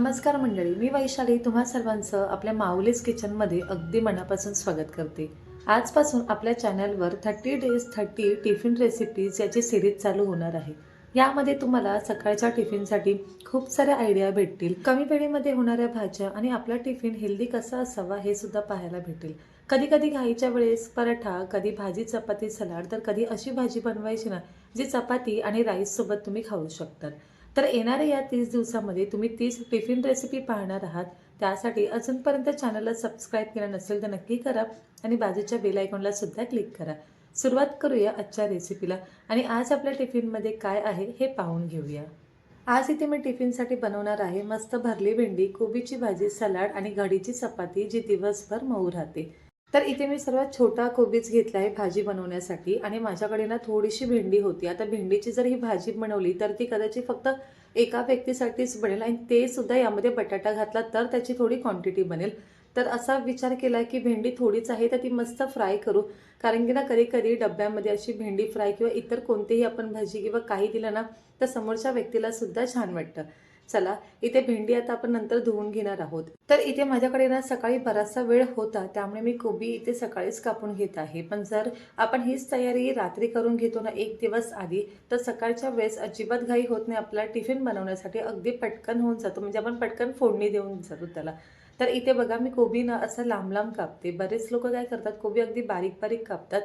नमस्कार मंडळी, मी वैशाली तुम्हा सर्वांचं आपल्या माऊलीज किचनमध्ये अगदी मनापासून स्वागत करते। आजपासून आपल्या चॅनलवर 30 डेज 30 टिफिन रेसिपीज याची सिरीज चालू होणार आहे। यामध्ये तुम्हाला सकाळच्या टिफिनसाठी खूप साऱ्या आयडिया भेटतील, कमी वेळेमध्ये होणाऱ्या भाज्या आणि आपला टिफिन हेल्दी कसा असावा हे सुद्धा पाहायला भेटेल। कधी कधी घाईच्या वेळेस पराठा, कधी भाजी चपाती सलाड, तर कधी अशी भाजी बनवायची ना जी चपाती आणि राईस सोबत तुम्ही खाऊ शकतात। तर येणाऱ्या या 30 दिवसामध्ये तुम्ही 30 टिफिन रेसिपी पाहणार आहात। त्यासाठी अजूनपर्यंत चॅनलला सबस्क्राईब केलं नसेल तर नक्की करा आणि बाजूच्या बेल आयकॉनला सुद्धा क्लिक करा। सुरुवात करूया आजच्या रेसिपीला आणि आज आपल्या टिफिनमध्ये काय आहे हे पाहून घेऊया। आज इथे मी टिफिनसाठी बनवणार आहे मस्त भरली भेंडी, कोबीची भाजी, सलाड आणि घडीची चपाती जी दिवसभर मऊ राहते। तर इथे मी सर्वात छोटा कोबीच घेतला आहे भाजी बनवण्यासाठी आणि माझ्याकडे ना थोडीशी भेंडी होती। आता भेंडीची जर ही भाजी बनवली तर ती कदाचित फक्त एका व्यक्तीसाठीच बनेल आणि ते सुद्धा यामध्ये बटाटा घातला तर त्याची थोडी क्वांटिटी बनेल। तर असा विचार केला की भेंडी थोडीच आहे तर ती मस्त फ्राय करू, कारण की ना कधी कधी डब्यामध्ये अशी भेंडी फ्राय किंवा इतर कोणतीही आपण भाजी किंवा काही दिलं ना तर समोरच्या व्यक्तीला सुद्धा छान वाटतं। चला, इथे भेंडी आता आपण नंतर धुवून घेणार आहोत। तर इथे माझ्याकडे ना सकाळी बराचसा वेळ होता त्यामुळे मी कोबी इथे सकाळीच कापून घेत आहे। पण जर आपण हीच तयारी रात्री करून घेतो ना एक दिवस आधी, तर सकाळच्या वेळेस अजिबात घाई होत नाही, आपला टिफिन बनवण्यासाठी अगदी पटकन होऊन जातो, म्हणजे आपण पटकन फोडणी देऊन जातो त्याला। तर इथे बघा मी कोबी ना असं लांब लांब कापते। बरेच लोक काय करतात, कोबी अगदी बारीक बारीक कापतात,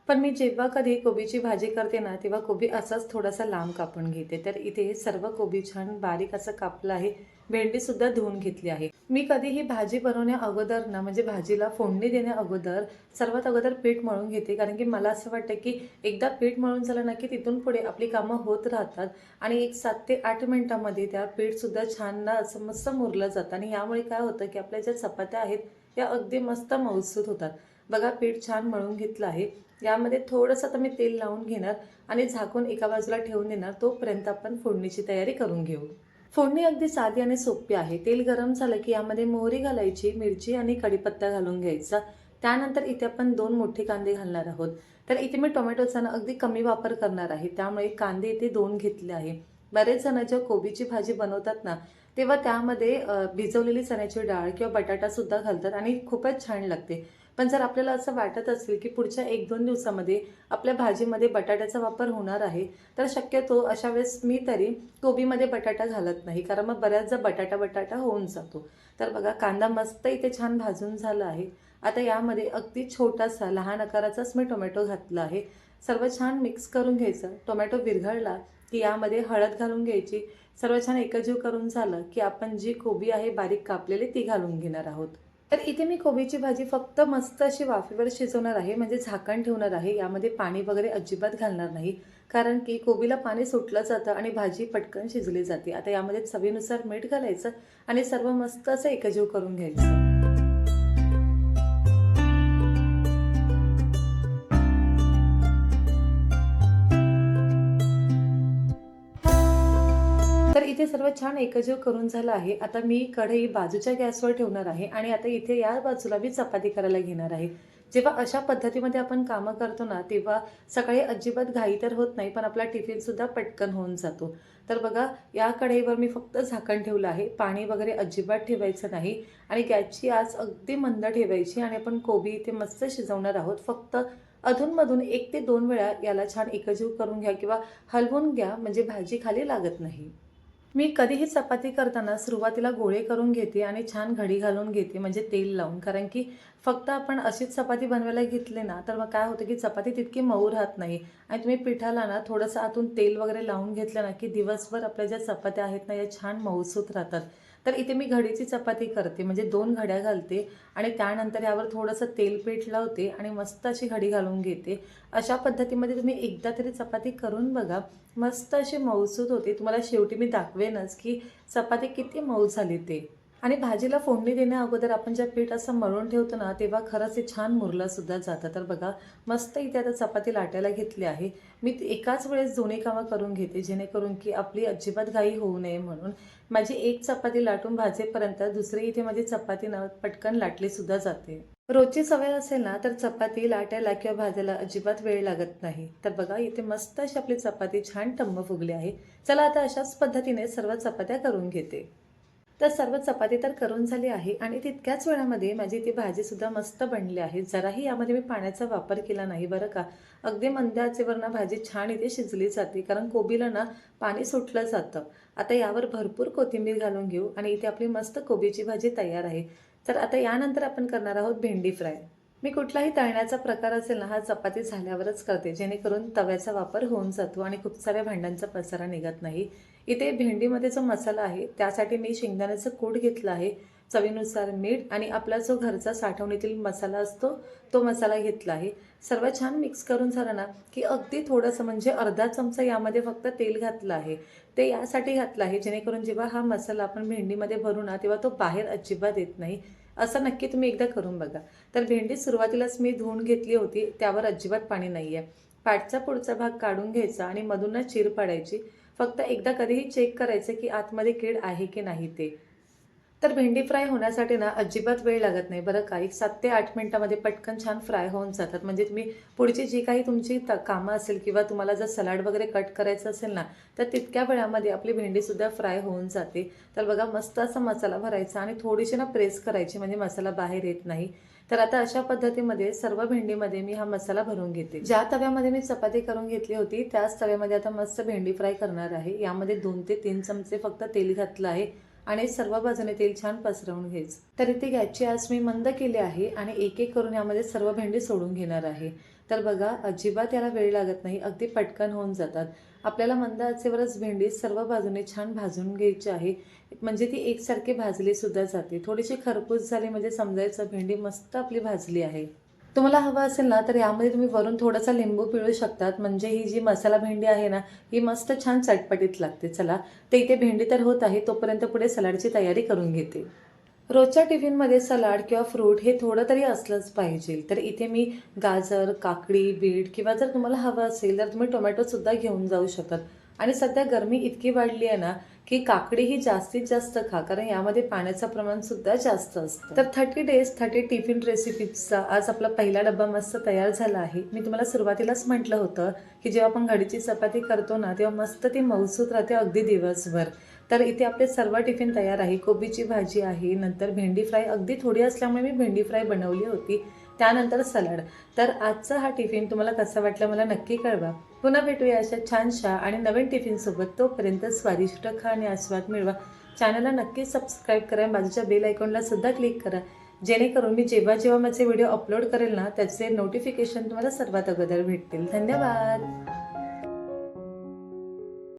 पण मी जेव्हा कधी कोबीची भाजी करते ना तेव्हा कोबी असाच थोडासा लांब कापून घेते। तर इथे सर्व कोबी छान बारीक असं कापलं आहे, भेंडी सुद्धा धुवून घेतली आहे। मी कधीही भाजी बनवण्या अगोदर ना म्हणजे भाजीला फोडणी देण्या अगोदर सर्वात अगोदर पीठ मळून घेते, कारण की मला असं वाटतं की एकदा पीठ मळून झालं ना की तिथून पुढे आपली कामं होत राहतात आणि एक 7 ते 8 मिनिटांमध्ये त्या पीठ सुद्धा छान ना असं मस्त मुरलं जातं आणि यामुळे काय होतं की आपल्या ज्या चपात्या आहेत त्या अगदी मस्त मऊसूत होतात। बघा पीठ छान मळून घेतलं आहे। यामध्ये थोडंसं आता मी तेल लावून घेणार आणि झाकून एका बाजूला ठेवून देणार, तोपर्यंत आपण फोडणीची तयारी करून घेऊ। फोडणी अगदी साधी आणि सोपी आहे। तेल गरम झालं की यामध्ये मोहरी घालायची, मिरची आणि कढीपत्ता घालून घ्यायचा। त्यानंतर इथे आपण 2 मोठे कांदे घालणार आहोत। तर इथे मी टोमॅटोचा ना अगदी कमी वापर करणार आहे, त्यामुळे कांदे इथे 2 घेतले आहे। बरेच जण जेव्हा कोबीची भाजी बनवतात ना तेव्हा त्यामध्ये भिजवलेली चण्याची डाळ किंवा बटाटा सुद्धा घालतात आणि खूपच छान लागते। पण जर आपल्याला असं वाटत असेल की पुढच्या 1-2 दिवसामध्ये आपल्या भाजीमध्ये बटाट्याचा वापर होणार आहे, तर शक्यतो अशा वेळेस मी तरी कोबीमध्ये बटाटा घालत नाही, कारण मग बऱ्याचदा बटाटा बटाटा होऊन जातो। तर बघा कांदा मस्त इथे छान भाजून झाला आहे। आता यामध्ये अगदी छोटासा लहान आकाराचाच मी टोमॅटो घातला आहे। सर्व छान मिक्स करून घ्यायचं। टोमॅटो विरघळला की यामध्ये हळद घालून घ्यायची। सर्व छान एकजीव करून झालं की आपण जी कोबी आहे बारीक कापलेली ती घालून घेणार आहोत। तर इथे मी कोबीची भाजी फक्त मस्त अशी वाफेवर शिजवणार आहे, म्हणजे झाकण ठेवणार आहे। यामध्ये पाणी वगैरे अजिबात घालणार नाही, कारण की कोबीला पाणी सुटलं जातं आणि भाजी पटकन शिजली जाते। आता यामध्ये चवीनुसार मीठ घालायचं आणि सर्व मस्त असं एकजीव करून घ्यायचं। तर इथे सर्व छान एकजीव करून झालं आहे। आता मी कढई बाजूच्या गॅसवर ठेवणार आहे आणि आता इथे या बाजूला मी चपाती करायला घेणार आहे। जेव्हा अशा पद्धतीमध्ये आपण कामं करतो ना तेव्हा सकाळी अजिबात घाई तर होत नाही, पण आपला टिफिन सुद्धा पटकन होऊन जातो। तर बघा या कढईवर मी फक्त झाकण ठेवलं आहे, पाणी वगैरे अजिबात ठेवायचं नाही आणि गॅसची आच अगदी मंद ठेवायची आणि आपण कोबी इथे मस्त शिजवणार आहोत। फक्त अधूनमधून 1 ते 2 वेळा याला छान एकजीव करून घ्या किंवा हलवून घ्या, म्हणजे भाजी खाली लागत नाही। मी कधीही चपाती करताना सुरुवातीला गोळे करून घेते आणि छान घडी घालून घेते, म्हणजे तेल लावून, कारण की फक्त आपण अशीच चपाती बनवायला घेतली ना तर मग काय होतं की चपाती तितकी मऊ राहत नाही आणि तुम्ही पिठाला ना थोडंसं आतून तेल वगैरे लावून घेतलं ना की दिवसभर आपल्या ज्या चपात्या आहेत ना या छान मऊसूत राहतात। तर इथे मी घडीची चपाती करते, म्हणजे 2 घड्या घालते आणि त्यानंतर यावर थोडंसं तेल पीठ लावते आणि मस्त अशी घडी घालून घेते। अशा पद्धतीमध्ये तुम्ही एकदा तरी चपाती करून बघा, मस्त अशी मऊसूत होते। तुम्हाला शेवटी मी दाखवेनच की चपाती किती मऊ झाली ते। आणि भाजीला फोडणी देण्या अगोदर आपण जे पीठ असं मळून ठेवतो ना तेव्हा खरंच हे छान मुरलं सुद्धा जातं। तर बघा मस्त इथे आता चपाती लाटायला घेतली आहे। मी एकाच वेळेस दोन्ही कामं करून घेते, जेणेकरून की आपली अजिबात घाई होऊ नये म्हणून। माझी एक चपाती लाटून भाजेपर्यंत दुसरी इथे माझी चपाती ना पटकन लाटली सुद्धा जाते। रोजची सवय असेल ना तर चपाती लाटायला किंवा भाजायला अजिबात वेळ लागत नाही। तर बघा इथे मस्त अशी आपली चपाती छान टम्म फुगली आहे। चला आता अशाच पद्धतीने सर्व चपात्या करून घेते। तर सर्व चपाती तर करून झाली आहे आणि तितक्याच वेळामध्ये माझी ती भाजीसुद्धा मस्त बनली आहे. जराही यामध्ये मी पाण्याचा वापर केला नाही बरं का. अगदी मंद आचेवर ना भाजी छान इथे शिजली जाते, कारण कोबीला ना पाणी सुटलं जातं. आता यावर भरपूर कोथिंबीर घालून घेऊ आणि इथे आपली मस्त कोबीची भाजी तयार आहे. तर आता यानंतर आपण करणार आहोत भेंडी फ्राय. मी कुठलाही तळण्याचा प्रकार असेल ना, हा चपाती झाल्यावरच करते, जेणेकरून तव्याचा वापर होऊन जातो आणि खूप साऱ्या भांड्यांचा पसारा निघत नाही. इथे भेंडीमध्ये जो मसाला आहे त्यासाठी मी शेंगदाण्याचं कूट घेतलं आहे, चवीनुसार मीठ आणि आपला जो घरचा साठवणीतील मसाला असतो तो मसाला घेतला आहे. सर्व छान मिक्स करून झालं ना की अगदी थोडंसं म्हणजे अर्धा चमचा यामध्ये फक्त तेल घातलं आहे. ते यासाठी घातलं आहे जेणेकरून जेव्हा हा मसाला आपण भेंडीमध्ये भरू ना तेव्हा तो बाहेर अजिबात येत नाही. असं नक्की तुम्ही एकदा करून बघा. तर भेंडी सुरुवातीलाच मी धुवून घेतली होती, त्यावर अजिबात पाणी नाही आहे. पाठचा पुढचा भाग काढून घ्यायचा आणि मधूनच चीर पाडायची. फक्त एकदा कधीही चेक करायचं की आतमध्ये कीड आहे की नाही ते. तर भेंडी फ्राय होण्यासाठी ना अजिबात वेळ लागत नाही बरं का. एक 7 ते 8 मिनिटामध्ये पटकन छान फ्राय होऊन जातात. म्हणजे तुम्ही पुढची जी काही तुमची कामं असेल किंवा तुम्हाला जर सलाड वगैरे कट करायचं असेल ना, तर तितक्या वेळामध्ये आपली भेंडीसुद्धा फ्राय होऊन जाते. तर बघा मस्त असा मसाला भरायचा आणि थोडीशी ना प्रेस करायची, म्हणजे मसाला बाहेर येत नाही. तर आता अशा पद्धतीमध्ये सर्व भेंडीमध्ये मी हा मसाला भरून घेते. ज्या तव्यामध्ये मी चपाती करून घेतली होती त्याच तव्यामध्ये आता मस्त भेंडी फ्राय करणार आहे. यामध्ये 2 ते 3 चमचे फक्त तेल घातलं आहे आणि सर्व बाजूने तेल छान पसरवून घ्यायचं. तर इथे गॅसची आच मी मंद केली आहे आणि एक एक करून यामध्ये सर्व भेंडी सोडून घेणार आहे. तर बघा अजिबात याला वेळ लागत नाही, अगदी पटकन होऊन जातात. आपल्याला मंद आचेवरच भेंडी सर्व बाजूने छान भाजून घ्यायची आहे, म्हणजे ती एकसारखी भाजली सुद्धा जाते. थोडीशी खरपूस झाली म्हणजे समजायचं भेंडी मस्त आपली भाजली आहे. तुम्हाला हवं असेल ना तर यामध्ये तुम्ही वरून थोडासा लिंबू पिळू शकतात, म्हणजे ही जी मसाला भेंडी आहे ना ही मस्त छान चटपटीत लागते. चला, ते इथे भेंडी तर होत आहे, तोपर्यंत पुढे सलाडची तयारी करून घेते. रोजच्या टिफिनमध्ये सलाड किंवा फ्रूट हे थोडं तरी असलंच पाहिजे. तर इथे मी गाजर, काकडी, बीट किंवा जर तुम्हाला हवं असेल तर तुम्ही टोमॅटोसुद्धा घेऊन जाऊ शकतात. आणि सध्या गरमी इतकी वाढली आहे ना की काकडी ही जास्तीत जास्त खा, कारण यामध्ये पाण्याचं प्रमाणसुद्धा जास्त असतं. तर 30 डेज 30 टिफिन रेसिपीजचा आज आपला पहिला डब्बा मस्त तयार झाला आहे. मी तुम्हाला सुरुवातीलाच म्हटलं होतं की जेव्हा आपण घडीची चपाती करतो ना तेव्हा मस्त ती मऊसूत राहते अगदी दिवसभर. तर इथे आपले सर्व टिफिन तयार आहे. कोबीची भाजी आहे, नंतर भेंडी फ्राय अगदी थोडी असल्यामुळे मी भेंडी फ्राय बनवली होती, त्यानंतर सलाड. तर आजचा हा टिफिन तुम्हाला कसा वाटला मला नक्की कळवा. पुन्हा भेटूया अशा छानशा आणि नवीन टिफिनसोबत. तोपर्यंत स्वादिष्ट खा आणि आस्वाद मिळवा. चॅनलला नक्की सबस्क्राईब करा, बाजूच्या बेल आयकॉनला सुद्धा क्लिक करा, जेणेकरून मी जेव्हा जेव्हा माझे व्हिडिओ अपलोड करेल ना त्याचे नोटिफिकेशन तुम्हाला सर्वात अगोदर भेटतील. धन्यवाद.